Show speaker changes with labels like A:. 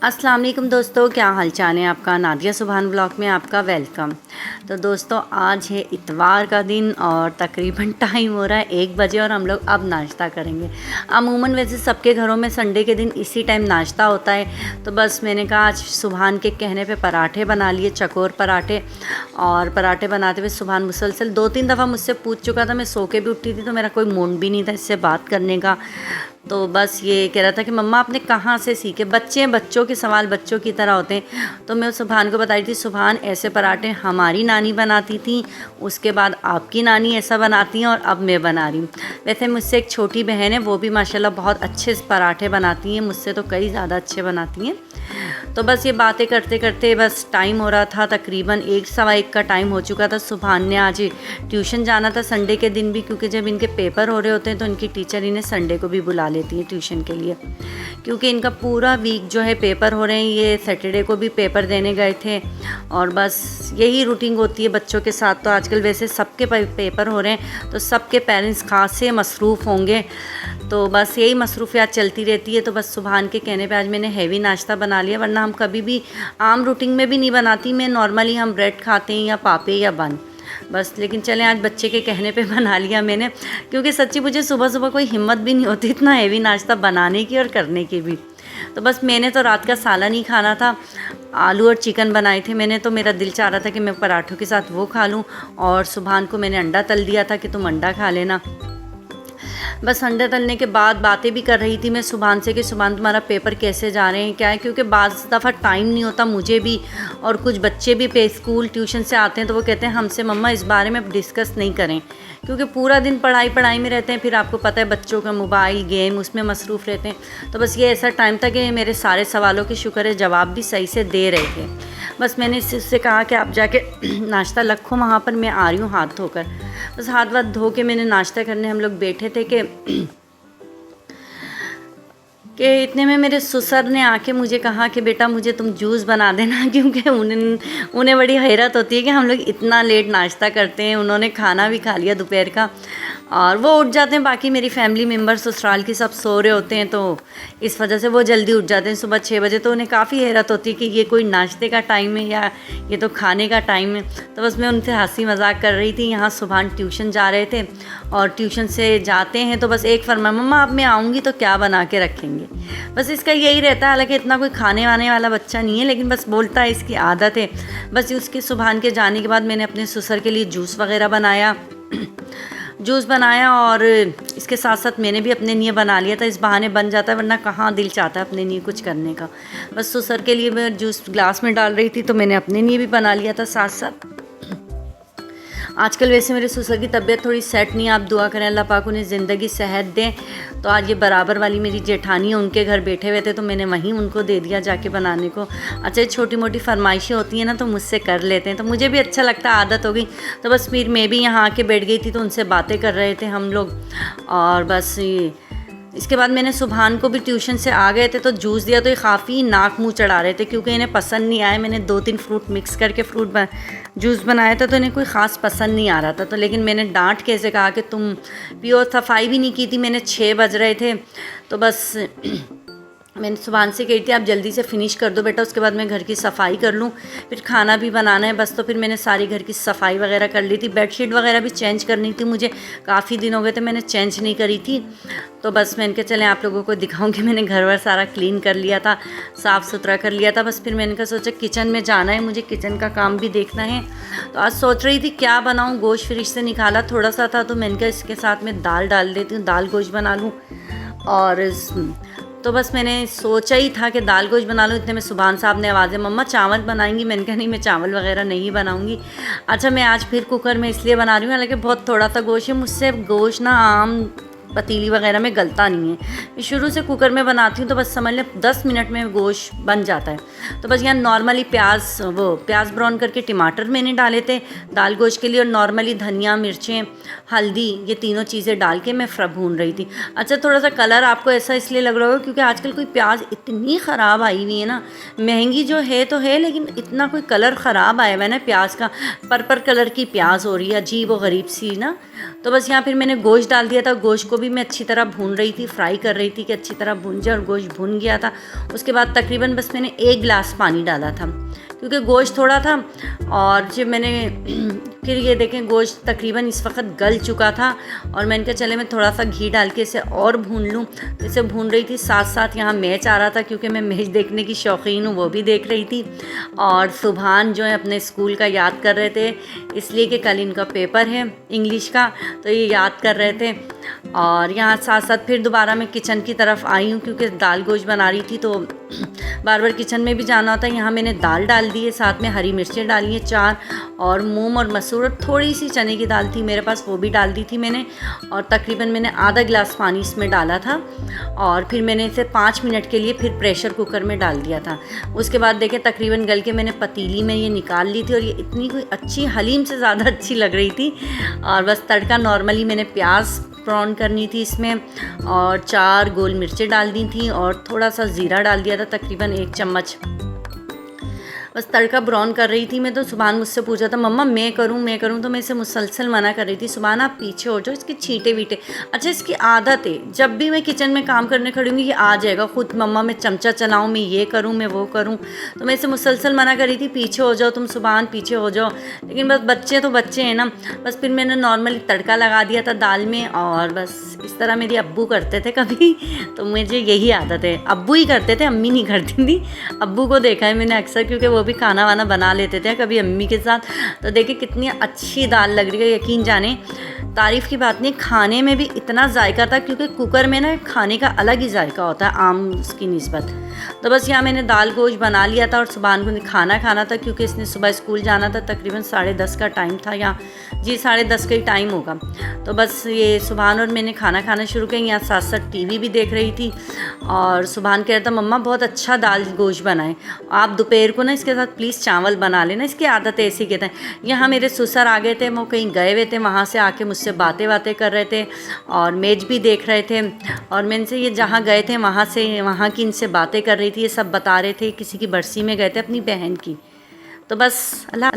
A: अस्सलाम वालेकुम दोस्तों, क्या हाल चाल है आपका। नादिया सुभान ब्लॉग में आपका वेलकम। तो दोस्तों आज है इतवार का दिन और तकरीबन टाइम हो रहा है 1 बजे और हम लोग अब नाश्ता करेंगे। अमूमन वैसे सबके घरों में संडे के दिन इसी टाइम नाश्ता होता है, तो बस मैंने कहा आज सुभान के कहने पे पराठे बना लिए, चकोर पराठे। और पराठे बनाते हुए सुभान मुसलसल 2-3 दफ़ा मुझसे पूछ चुका था, मैं सो के भी उठी थी तो मेरा कोई मूड भी नहीं था इससे बात करने का। तो बस ये कह रहा था कि मम्मा आपने कहाँ से सीखे। बच्चों के सवाल बच्चों की तरह होते हैं। तो मैं सुभान को बताई थी, सुभान ऐसे पराठे हमारी नानी बनाती थी, उसके बाद आपकी नानी ऐसा बनाती हैं और अब मैं बना रही हूँ। वैसे मुझसे एक छोटी बहन है, वो भी माशाल्लाह बहुत अच्छे पराठे बनाती हैं, मुझसे तो कई ज़्यादा अच्छे बनाती हैं। तो बस ये बातें करते करते बस टाइम हो रहा था, तकरीबन 1-1:15 का टाइम हो चुका था। सुभान ने आज ट्यूशन जाना था संडे के दिन भी, क्योंकि जब इनके पेपर हो रहे होते हैं तो इनकी टीचर इन्हें संडे को भी बुला लेती है ट्यूशन के लिए, क्योंकि इनका पूरा वीक जो है पेपर हो रहे हैं। ये सैटरडे को भी पेपर देने गए थे और बस यही रूटीन होती है बच्चों के साथ। तो आजकल वैसे सबके पेपर हो रहे हैं तो सबके पेरेंट्स खास से मसरूफ़ होंगे, तो बस यही मसरूफियात चलती रहती है। तो बस सुभान के कहने पे आज मैंने हैवी नाश्ता बना लिया, वरना हम कभी भी आम रूटीन में भी नहीं बनाती मैं। नॉर्मली हम ब्रेड खाते हैं या पापे या बन बस, लेकिन चलें आज बच्चे के कहने पे बना लिया मैंने, क्योंकि सच्ची मुझे सुबह सुबह कोई हिम्मत भी नहीं होती इतना हैवी नाश्ता बनाने की और करने की भी। तो बस मैंने तो रात का सालन ही खाना था, आलू और चिकन बनाए थे मैंने, तो मेरा दिल चाह रहा था कि मैं पराठों के साथ वो खा लूँ। और सुभान को मैंने अंडा तल दिया था कि तुम अंडा खा लेना। बस अंडे तलने के बाद बातें भी कर रही थी मैं सुभान से कि सुभान तुम्हारा पेपर कैसे जा रहे हैं, क्या है, क्योंकि बाज़ दफ़ा टाइम नहीं होता मुझे भी, और कुछ बच्चे भी पे स्कूल ट्यूशन से आते हैं तो वो कहते हैं हमसे मम्मा इस बारे में डिस्कस नहीं करें, क्योंकि पूरा दिन पढ़ाई में रहते हैं। फिर आपको पता है बच्चों का मोबाइल गेम उसमें मसरूफ़ रहते हैं। तो बस ये ऐसा टाइम था कि मेरे सारे सवालों के शुक्र है जवाब भी सही से दे रहे थे। बस मैंने इससे कहा कि आप जाके नाश्ता रखो वहाँ पर, मैं आ रही हूँ हाथ धोकर। बस हाथ वाथ धो के मैंने नाश्ता करने हम लोग बैठे थे कि इतने में मेरे ससुर ने आके मुझे कहा कि बेटा मुझे तुम जूस बना देना, क्योंकि उन्हें बड़ी हैरत होती है कि हम लोग इतना लेट नाश्ता करते हैं। उन्होंने खाना भी खा लिया दोपहर का और वो उठ जाते हैं, बाकी मेरी फैमिली मेम्बर ससुराल की सब सो रहे होते हैं, तो इस वजह से वो जल्दी उठ जाते हैं सुबह 6 बजे। तो उन्हें काफ़ी हैरत होती है कि ये कोई नाश्ते का टाइम है या ये तो खाने का टाइम है। तो बस मैं उनसे हंसी मजाक कर रही थी। यहाँ सुभान ट्यूशन जा रहे थे और ट्यूशन से जाते हैं तो बस एक फरमा, मम्मा अब मैं आऊँगी तो क्या बना के रखेंगे। बस इसका यही रहता है, हालांकि इतना कोई खाने वाने वाला बच्चा नहीं है, लेकिन बस बोलता है, इसकी आदत है। बस उसके सुभान के जाने के बाद मैंने अपने ससुर के लिए जूस वगैरह बनाया और इसके साथ साथ मैंने भी अपने लिए बना लिया था। इस बहाने बन जाता है, वरना कहाँ दिल चाहता है अपने लिए कुछ करने का। बस ससुर के लिए मैं जूस ग्लास में डाल रही थी तो मैंने अपने लिए भी बना लिया था साथ साथ। आजकल वैसे मेरे ससुर की तबीयत थोड़ी सेट नहीं है, आप दुआ करें अल्लाह पाक उन्हें ज़िंदगी सेहत दें। तो आज ये बराबर वाली मेरी जेठानी है, उनके घर बैठे हुए थे तो मैंने वहीं उनको दे दिया जाके बनाने को। अच्छा, छोटी मोटी फरमाइशें होती हैं ना तो मुझसे कर लेते हैं, तो मुझे भी अच्छा लगता है, आदत हो गई। तो बस फिर मैं भी यहाँ आके बैठ गई थी तो उनसे बातें कर रहे थे हम लोग। और बस इसके बाद मैंने सुभान को भी ट्यूशन से आ गए थे तो जूस दिया, तो ये काफ़ी नाक मुंह चढ़ा रहे थे क्योंकि इन्हें पसंद नहीं आया। मैंने 2-3 फ्रूट मिक्स करके जूस बनाया था तो इन्हें कोई ख़ास पसंद नहीं आ रहा था। तो लेकिन मैंने डांट के ऐसे कहा कि तुम पियो, सफाई भी नहीं की थी मैंने, 6 बज रहे थे। तो बस मैंने सुभान से कही थी आप जल्दी से फ़िनिश कर दो बेटा, उसके बाद मैं घर की सफाई कर लूँ, फिर खाना भी बनाना है बस। तो फिर मैंने सारी घर की सफाई वगैरह कर ली थी। बेडशीट वगैरह भी चेंज करनी थी मुझे, काफ़ी दिन हो गए थे मैंने चेंज नहीं करी थी। तो बस मैंने कहा चलें आप लोगों को दिखाऊं कि मैंने घर वर सारा क्लीन कर लिया था, साफ़ सुथरा कर लिया था। बस फिर मैंने कहा सोचा किचन में जाना है, मुझे किचन का काम भी देखना है। तो आज सोच रही थी क्या बनाऊँ, गोश्त फ्रिज से निकाला थोड़ा सा था तो मैंने कहा इसके साथ में दाल डाल देती हूँ, दाल गोश्त बना लूँ। और तो बस मैंने सोचा ही था कि दाल गोश्त बना लूँ, इतने में सुभान साहब ने आवाज़ दी, मम्मा चावल बनाएंगी। मैंने कहा नहीं, मैं चावल वगैरह नहीं बनाऊँगी। अच्छा, मैं आज फिर कुकर में इसलिए बना रही हूँ, हालांकि बहुत थोड़ा सा गोश्त है, मुझसे गोश्त ना आम पतीली वगैरह में गलता नहीं है। मैं शुरू से कुकर में बनाती हूँ तो बस समझ लें 10 मिनट में गोश्त बन जाता है। तो बस यहाँ नॉर्मली प्याज ब्राउन करके टमाटर मैंने डाले थे दाल गोश्त के लिए, और नॉर्मली धनिया मिर्चें हल्दी ये तीनों चीज़ें डाल के मैं भून रही थी। अच्छा, थोड़ा सा कलर आपको ऐसा इसलिए लग रहा होगा क्योंकि आजकल कोई प्याज इतनी ख़राब आई हुई है ना, महंगी जो है तो है लेकिन इतना कोई कलर ख़राब आया हुआ है ना प्याज का, पर्पल कलर की प्याज हो रही है, अजीब व गरीब सी ना। तो बस यहाँ फिर मैंने गोश्त डाल दिया था, गोश्त को भी मैं अच्छी तरह भून रही थी, फ्राई कर रही थी कि अच्छी तरह भून जाए, और गोश्त भून गया था। उसके बाद तकरीबन बस मैंने 1 गिलास पानी डाला था क्योंकि गोश्त थोड़ा था। और जब मैंने फिर ये देखें गोश्त तकरीबन इस वक्त गल चुका था, और मैंने कहा चले मैं थोड़ा सा घी डाल के इसे और भून लूँ। इसे भून रही थी, साथ साथ यहाँ मैच आ रहा था क्योंकि मैं मैच देखने की शौकीन हूँ, वो भी देख रही थी। और सुभान जो है अपने स्कूल का याद कर रहे थे, इसलिए कि कल इनका पेपर है इंग्लिश का, तो ये याद कर रहे थे। और यहाँ साथ साथ फिर दोबारा मैं किचन की तरफ आई हूँ क्योंकि दाल गोश्त बना रही थी, तो बार बार किचन में भी जाना होता है। यहाँ मैंने दाल डाल दी है, साथ में हरी मिर्चें डाली हैं 4, और मूंग और मसूर, और थोड़ी सी चने की दाल थी मेरे पास, वो भी डाल दी थी मैंने। और तकरीबन मैंने आधा गिलास पानी इसमें डाला था, और फिर मैंने इसे 5 मिनट के लिए फिर प्रेशर कुकर में डाल दिया था। उसके बाद देखें तकरीबन गल के मैंने पतीली में ये निकाल ली थी, और ये इतनी कोई अच्छी हलीम से ज़्यादा अच्छी लग रही थी। और बस तड़का नॉर्मली मैंने प्याज ब्राउन करनी थी इसमें, और 4 गोल मिर्चें डाल दी थी, और थोड़ा सा ज़ीरा डाल दिया था, तकरीबन 1 चम्मच। बस तड़का ब्राउन कर रही थी मैं, तो सुभान मुझसे पूछा था मम्मा मैं करूँ, तो मैं इसे मुसलसल मना कर रही थी, सुभान आप पीछे हो जाओ, इसके छींटे वीटे। अच्छा, इसकी आदत है जब भी मैं किचन में काम करने खड़ी हूँगी ये आ जाएगा खुद, मम्मा मैं चमचा चलाऊँ, मैं ये करूँ, मैं वो करूँ। तो मैं इसे मुसलसल मना कर रही थी, पीछे हो जाओ तुम सुभान, पीछे हो जाओ। लेकिन बस बच्चे तो बच्चे हैं ना। बस फिर मैंने नॉर्मली तड़का लगा दिया था दाल में, और बस इस तरह मेरी अब्बू करते थे कभी, तो मुझे यही आदत है। अब्बू ही करते थे, अम्मी नहीं करती थी। अब्बू को देखा है मैंने अक्सर, क्योंकि वो भी खाना वाना बना लेते थे कभी अम्मी के साथ। तो देखिए कितनी अच्छी दाल लग रही है, यकीन जाने तारीफ़ की बात नहीं, खाने में भी इतना जायका था, क्योंकि कुकर में ना खाने का अलग ही जायका होता है आम उसकी निस्बत। तो बस यहाँ मैंने दाल गोश्त बना लिया था, और सुभान को खाना खाना था क्योंकि इसने सुबह स्कूल जाना था। तकरीबन 10:30 का टाइम था, या जी 10:30 का ही टाइम होगा। तो बस ये सुभान और मैंने खाना खाना शुरू किया, यहाँ साथ साथ टीवी भी देख रही थी। और सुभान कह रहा था मम्मा बहुत अच्छा दाल गोश्त बनाए, आप दोपहर को ना इसके साथ प्लीज़ चावल बना लेना, इसकी आदत ऐसी कहते हैं। यहाँ मेरे ससुर आ गए थे, वो कहीं गए हुए थे, वहाँ से आके मुझसे बातें कर रहे थे, और मैच भी देख रहे थे। और मैं इनसे ये जहाँ गए थे वहाँ की इनसे बातें कर रही थी, ये सब बता रहे थे, किसी की बरसी में गए थे अपनी बहन की। तो बस अल्लाह